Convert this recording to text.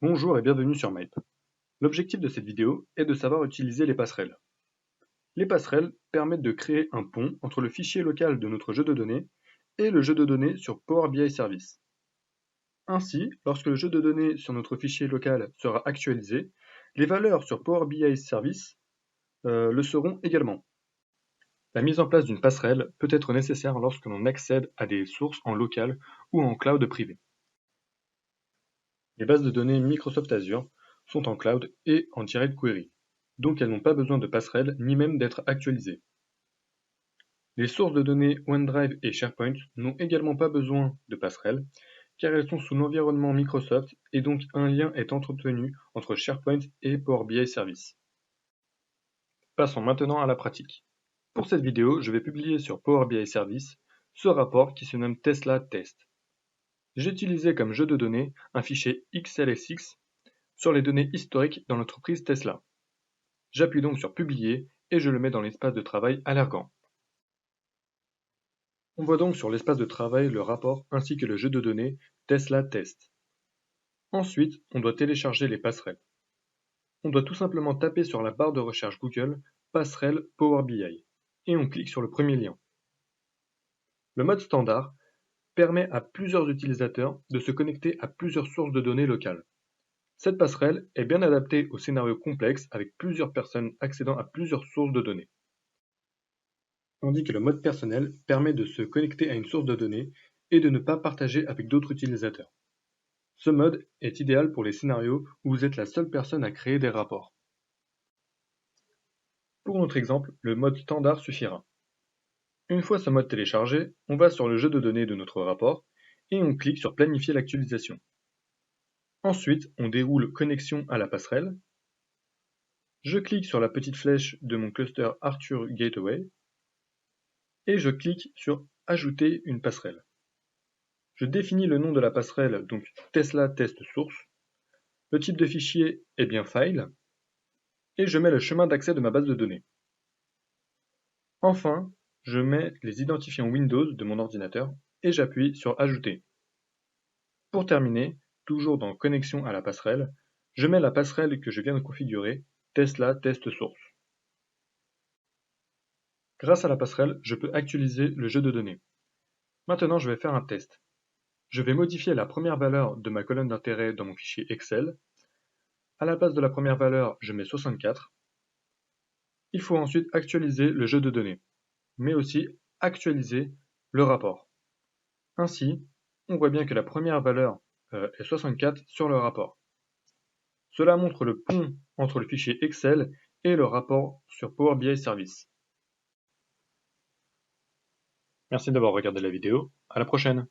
Bonjour et bienvenue sur Mape. L'objectif de cette vidéo est de savoir utiliser les passerelles. Les passerelles permettent de créer un pont entre le fichier local de notre jeu de données et le jeu de données sur Power BI Service. Ainsi, lorsque le jeu de données sur notre fichier local sera actualisé, les valeurs sur Power BI Service le seront également. La mise en place d'une passerelle peut être nécessaire lorsque l'on accède à des sources en local ou en cloud privé. Les bases de données Microsoft Azure sont en cloud et en direct query, donc elles n'ont pas besoin de passerelle ni même d'être actualisées. Les sources de données OneDrive et SharePoint n'ont également pas besoin de passerelle, car elles sont sous l'environnement Microsoft et donc un lien est entretenu entre SharePoint et Power BI Service. Passons maintenant à la pratique. Pour cette vidéo, je vais publier sur Power BI Service ce rapport qui se nomme Tesla Test. J'ai utilisé comme jeu de données un fichier XLSX sur les données historiques dans l'entreprise Tesla. J'appuie donc sur Publier et je le mets dans l'espace de travail Allergan. On voit donc sur l'espace de travail le rapport ainsi que le jeu de données Tesla Test. Ensuite, on doit télécharger les passerelles. On doit tout simplement taper sur la barre de recherche Google Passerelle Power BI et on clique sur le premier lien. Le mode standard permet à plusieurs utilisateurs de se connecter à plusieurs sources de données locales. Cette passerelle est bien adaptée aux scénarios complexes avec plusieurs personnes accédant à plusieurs sources de données. Tandis que le mode personnel permet de se connecter à une source de données et de ne pas partager avec d'autres utilisateurs. Ce mode est idéal pour les scénarios où vous êtes la seule personne à créer des rapports. Pour notre exemple, le mode standard suffira. Une fois ce mode téléchargé, on va sur le jeu de données de notre rapport et on clique sur Planifier l'actualisation. Ensuite, on déroule Connexion à la passerelle. Je clique sur la petite flèche de mon cluster Arthur Gateway et je clique sur Ajouter une passerelle. Je définis le nom de la passerelle, donc Tesla Test Source. Le type de fichier est bien File et je mets le chemin d'accès de ma base de données. Enfin, je mets les identifiants Windows de mon ordinateur et j'appuie sur Ajouter. Pour terminer, toujours dans Connexion à la passerelle, je mets la passerelle que je viens de configurer, Tesla Test Source. Grâce à la passerelle, je peux actualiser le jeu de données. Maintenant, je vais faire un test. Je vais modifier la première valeur de ma colonne d'intérêt dans mon fichier Excel. À la place de la première valeur, je mets 64. Il faut ensuite actualiser le jeu de données, mais aussi actualiser le rapport. Ainsi, on voit bien que la première valeur est 64 sur le rapport. Cela montre le pont entre le fichier Excel et le rapport sur Power BI Service. Merci d'avoir regardé la vidéo, à la prochaine.